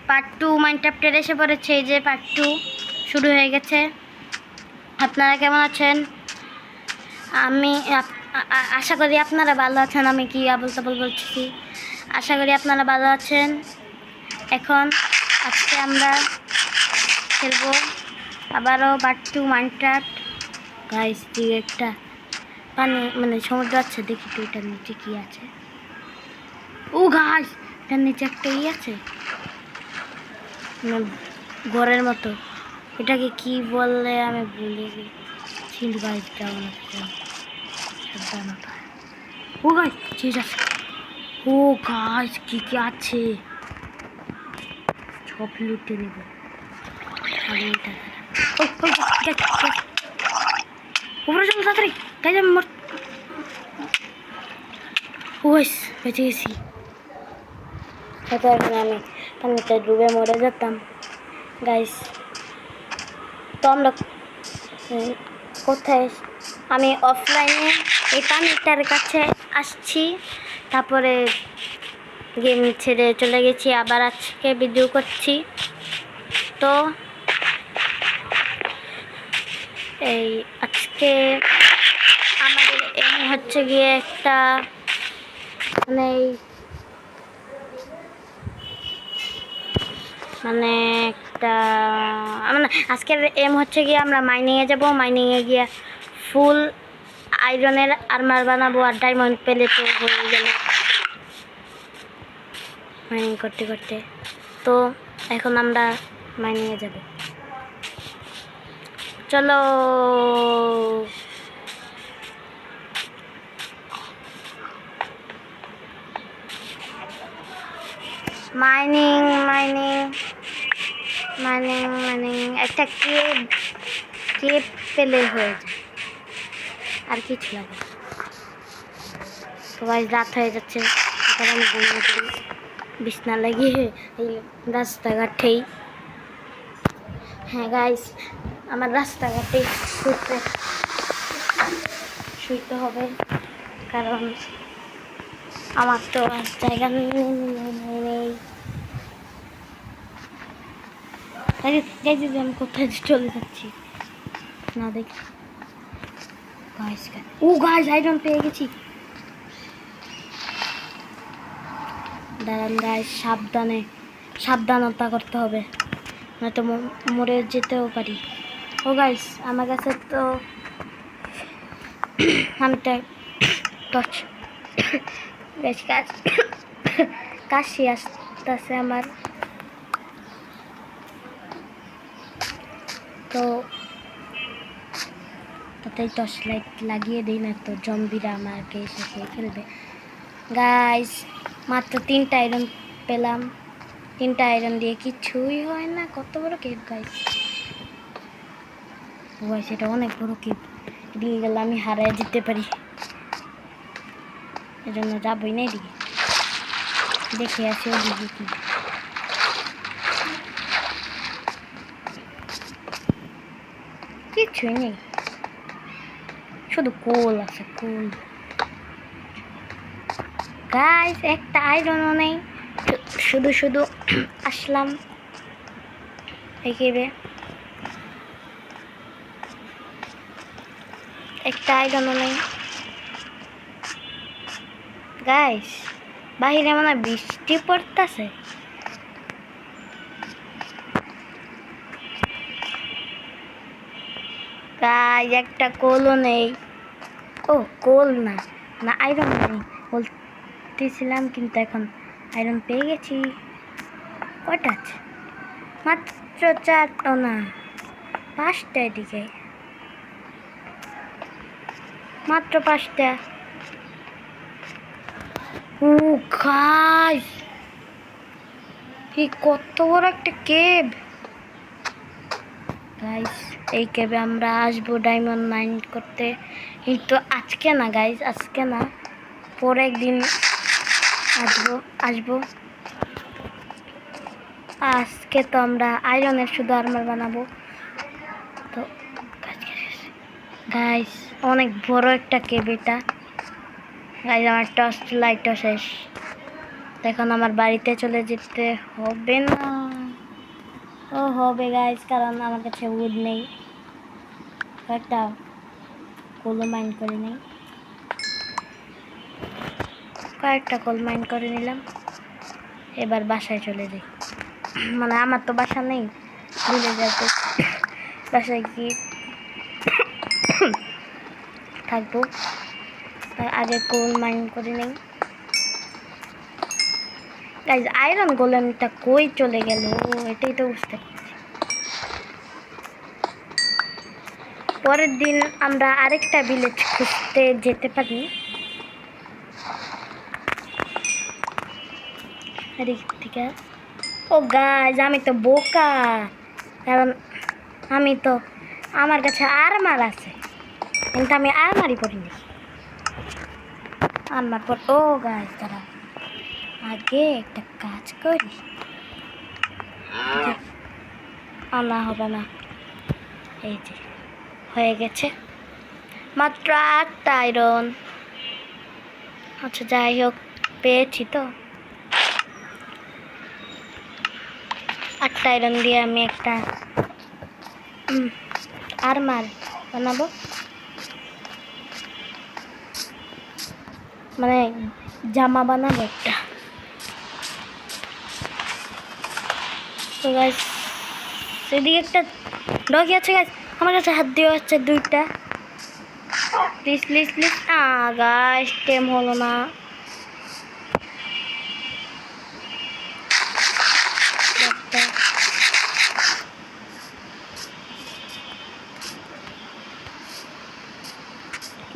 Part 2 মাইনক্রাফটের এসে পড়েছে। এই যে পার্ট 2 শুরু হয়ে গেছে। আপনারা কেমন আছেন? আমি আশা করি আপনারা ভালো আছেন। আমি কি আবল তাবল বলছি, আশা করি আপনারা ভালো আছেন। এখন আজকে আমরা খেলবো আবারও পার্ট 2 মাইনক্রাফট। গাইস দিকে একটা পানি মানে সমুদ্র আছে, দেখি তো এটার নিচে কি আছে। ও গাইস, এটার নিচে একটা আছে ঘরের মতো, এটাকে কি বললে আমি ভুলে গেছি গাইস। কেমন সাবধানতা। ও গাইস ঠিক আছে। ও গাইস কি কি আছে সব লুটে নেব। উপরে চলো তাড়াতাড়ি গাইস, আমি ওইস বেঁচে গেছি। আমি পানিতে ডুবে মরে যেতাম গাইস। তো আমরা কোথায়, আমি অফলাইনে এই পানিটার কাছে আসছি, তারপরে গেম ছেড়ে চলে গেছি, আবার আজকে ভিডিও করছি। তো এই আজকে আমাদের এম হচ্ছে গিয়ে একটা মানে একটা আজকের এম হচ্ছে গিয়ে আমরা মাইনিংয়ে যাব। মাইনিংয়ে গিয়ে ফুল আয়রনের আর্মার বানাবো, আর ডায়মন্ড পেলে তো হয়ে গেল মাইনিং করতে করতে। তো এখন আমরা মাইনিংয়ে যাব, চলো। মাইনিং মাইনিং মাইনিং মাইনিং একটা কেপ পেলে হয়ে যায়, আর কিছু লাগে। তো গাইস রাত হয়ে যাচ্ছে, আমি ঘুমিয়ে পড়ি বিছনা লাগিয়ে এই রাস্তাঘাটেই। হ্যাঁ গাইস, আমার রাস্তাঘাটেই শুইতে হবে, কারণ আমার তো আর জায়গা নেই। আমি কোথায় চলে যাচ্ছি না দেখি। ও গাইস আইরন পেয়ে গেছি। দাঁড়ান গাইস, সাবধানতা করতে হবে, নয়তো মরে যেতেও পারি। ও গাইস আমার কাছে তো আমি তো কাশি আসতেছে আমার, তো তাতেই টর্চ লাইট লাগিয়ে দিই, না তো জম্বিরা আমাকে এসে খেয়ে ফেলবে। গাইস মাত্র 3টা আয়রন পেলাম, 3টা আয়রন দিয়ে কিছুই হয় না। কত বড় কেপ গাইস, গাইস এটা অনেক বড় কেপ, দিয়ে গেলে আমি হারিয়ে যেতে পারি, এজন্য যাবই না এদিকে, দেখে আসি ওদিকে কি। কিছুই নেই, শুধু কোল আছে, কোল। গাইস একটা আয়রনও নেই, শুধু আসলাম একেবে, একটা আয়রনও নেই। গাইস বাহিরে মনে হয় বৃষ্টি পড়তেছে। গাইস একটা কোলও নেই। ও কোল না, আয়রন নেই বলতেছিলাম, কিন্তু এখন আয়রন পেয়ে গেছি। কয়টা আছে? মাত্র 4টা না 5টা, এদিকে মাত্র 5টা। ও গাইস কত বড় একটা কেভ। গাইস এই কেভে আমরা আসবো ডায়মন্ড মাইন করতে, কিন্তু আজকে না গাইস, আজকে না, পরে একদিন আসবো। আজকে তো আমরা আয়রনের শুধু আর্মার বানাবো। তো গাইস অনেক বড় একটা কেভ এটা। গাইস আমার টর্চ লাইটও শেষ, এখন আমার বাড়িতে চলে যেতে হবে না। ও হবে গাইস, কারণ আমার কাছে উড নেই। কয়েকটা কোল মাইন করে নেই, কয়েকটা কোল মাইন করে নিলাম। এবার বাসায় চলে যাই। মানে আমার তো বাসা নেই, ভুলে যাতে বাসায় গিয়ে থাকবো। তার আগে কোল মাইন করে নেই গাইস। আয়রন গোলেমটা কই চলে গেল, এটাই তো বুঝতে পারছি। পরের দিন আমরা আরেকটা ভিলেজ খুঁজতে যেতে পারি। এদিক থেকে ও গাইস, আমি তো বোকা, কারণ আমার কাছে আরমার আছে, কিন্তু আমি আরমারই পরিনি। আরমার পর ও গাইস তারা আগে একটা কাজ করি, আনা হবে না। এই যে হয়ে গেছে মাত্র 8টা আয়রন। আচ্ছা যাই হোক, পেয়েছি তো। 8টা আয়রন দিয়ে আমি একটা আরমার বানাবো, মানে জামা বানাবো একটা। তো গাইস সেদিকে একটা ডগি আছে গাইস, আমার কাছে হাত দিয়ে হচ্ছে 2টা। Please please please. গাইস টেম হলো না।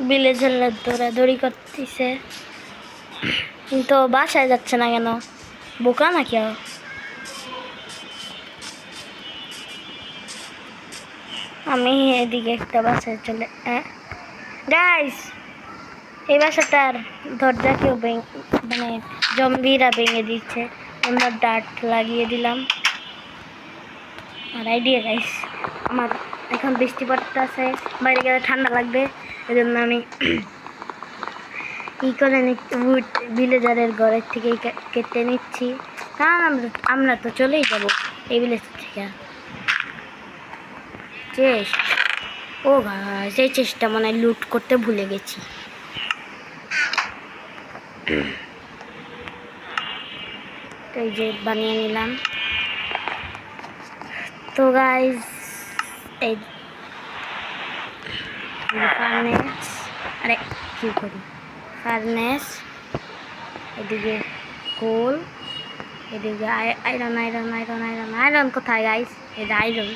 ভিলেজের দৌড়াদৌড়ি করতেছে, কিন্তু বাসায় যাচ্ছে না কেন? বোকা নাকি? আমি এদিকে একটা বাসায় চলে গাইস, এই বাসাটার দরজা কেউ মানে জম্বিরা ভেঙে দিচ্ছে। আমরা ডাট লাগিয়ে দিলাম। আর আইডিয়া গাইস, আমার এখন বৃষ্টি পড়তে আছে, বাইরে গেলে ঠান্ডা লাগবে, এই জন্য আমি ই করে উড ভিলেজারের ঘরের থেকে কেটে নিচ্ছি, কারণ আমরা তো চলেই যাব এই ভিলেজ থেকে। চেস্ট, ও গাইস এই চেষ্টা মনে হয় লুট করতে ভুলে গেছি। এই যে বানিয়ে নিলাম। তো গাইস এই ফার্নেস, আরে কি করি, ফার্নেস, এদিকে কোল, এদিকে iron iron iron iron iron কোথায় গাইস? এই যে আয়রন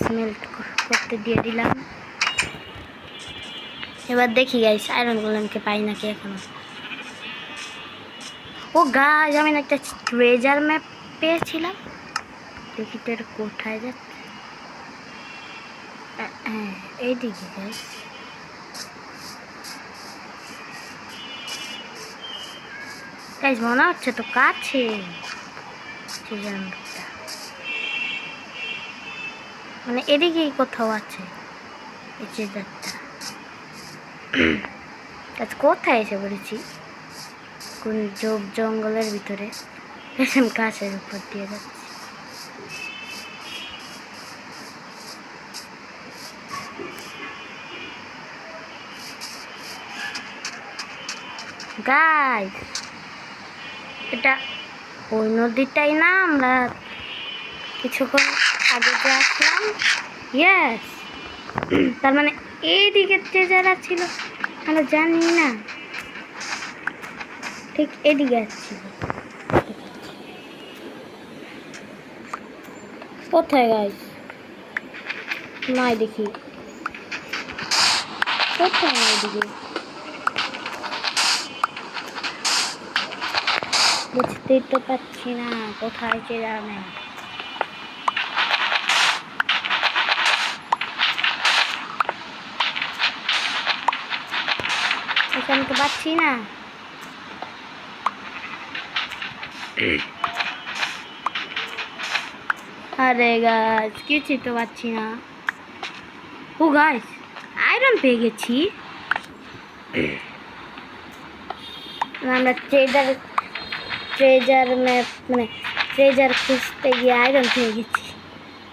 স্মেল্ট করতে দিয়ে দিলাম। এবার দেখি গাইস আয়রন গোলেমকে পাই নাকি এখনো। ও গাইস, আমি একটা ট্রেজার ম্যাপ পেয়েছিলাম, দেখি তো এটা কোথায় যাচ্ছে। হ্যাঁ এইদিকে গাইস, গাইস মনে হচ্ছে তো কাছে ট্রেজার ম্যাপটা, মানে এদিকেই কোথাও আছে এই ট্রেজারটা। আজ কোথায় এসে পড়েছি? কোন জঙ্গলের ভিতরে, গাছের উপর দিয়ে যাচ্ছি। গাইস এটা ওই নদীটাই না আমরা কিছুক্ষণ আগে যে আসলাম? ইয়েস, তার মানে এইদিকে যারা ছিল আমরা জানি না, ঠিক এদিকে আসছিল। কোথায় গাইস? নাই দেখি, কোথায় নাই দিকে, বুঝতেই তো পারছি না কোথায় যাবে। এখানে তো পাচ্ছি না। আরে গাছ কিছুই তো পাচ্ছি না। ও গাছ আয়রন পেয়ে গেছি। আমরা ট্রেজার ম্যাপ, মানে ট্রেজার খুঁজতে গিয়ে আয়রন পেয়ে গেছি,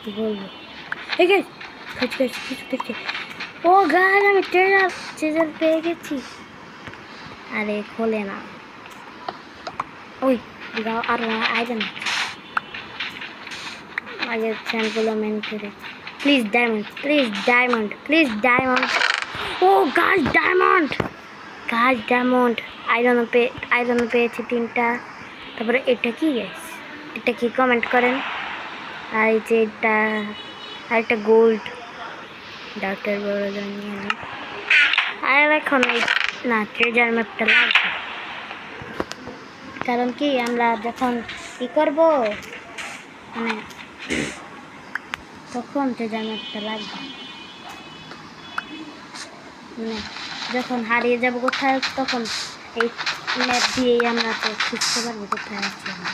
কি বলবো। এই গাইস, কিছু দেখছি। ও গাইস, আমি ট্রেজার পেয়ে গেছি। আরে খোলে না। ওই আর আয়রন আগে স্যাম্পল মেন করে। Please diamond, please diamond, please diamond. ও guys, diamond, guys diamond. Iron পেয়েছি 3টা। তারপরে এটা কি গাইস, এটা কি কমেন্ট করেন। আর এই যে এটা, আর একটা গোল্ড ডাক্তার বড় জানিয়ে। আর এখন না ট্রেজার ম্যাপটা লাগবে, কারণ কি আমরা যখন ই করবো মানে তখন ট্রেজার ম্যাপটা লাগবে। মানে যখন হারিয়ে যাব কোথায়, তখন এই ম্যাপ দিয়েই আমরা তো খুঁজতে পারবো কোথায় আছি আমরা।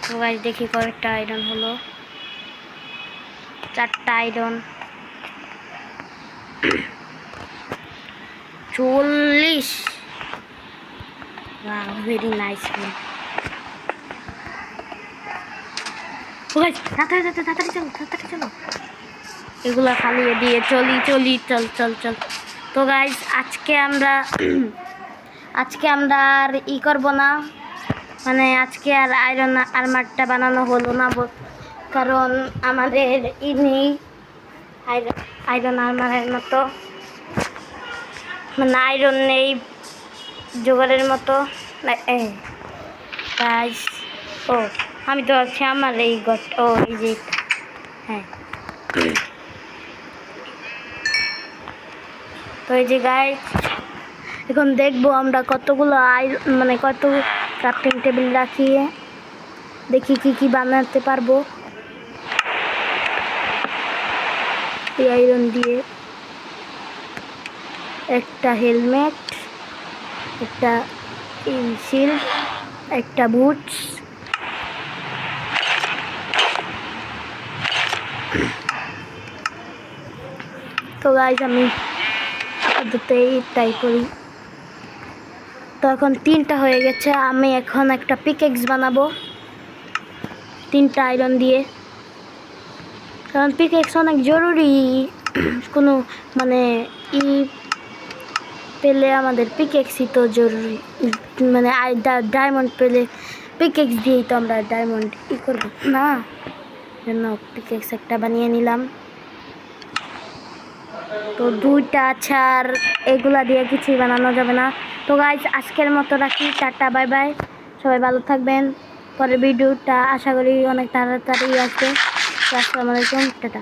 তো গাইস দেখি কয়েকটা আয়রন হলো। 4টা আয়রন, 40। Wow, very nice. ও গাইস, তাড়াতাড়ি চলো। এগুলা ফালিয়ে দিয়ে চল। তো গাইস আজকে আমরা আর ই করবো না, মানে আজকে আর আয়রন আর্মারটা বানানো হলো না, কারণ আমাদের ই নেই আয়রন আর্মারের মতো, মানে আয়রন নেই জোগাড়ের মতো। গাইস, ও আমি তো ভাবছি আমার এই ও এই যে, হ্যাঁ। তো এই যে গাইস, এখন দেখবো আমরা কতগুলো মানে কত ক্রাফটিং টেবিল রাখিয়ে দেখি কি বানাতে পারবো এই আয়রন দিয়ে। একটা হেলমেট, একটা শিল্ড, একটা বুটস। তো গাইস আমি এটাই করি। তো এখন 3টা হয়ে গেছে, আমি এখন একটা পিকেক্স বানাবো 3টা আয়রন দিয়ে, কারণ পিকেক্স অনেক জরুরি। কোনো মানে ই পেলে আমাদের পিকেক্সই তো জরুরি, মানে ডায়মন্ড পেলে পিকেক্স দিয়েই তো আমরা ডায়মন্ড ই করবো না, জন্য পিকেক্স একটা বানিয়ে নিলাম। তো 2টা আছে, আর এগুলা দিয়ে কিছুই বানানো যাবে না। তো গাইস আজকের মতো রাখি, টাটা, বাই বাই, সবাই ভালো থাকবেন। পরের ভিডিওটা আশা করি অনেক তাড়াতাড়ি আসবে। আসসালামু আলাইকুম, টাটা।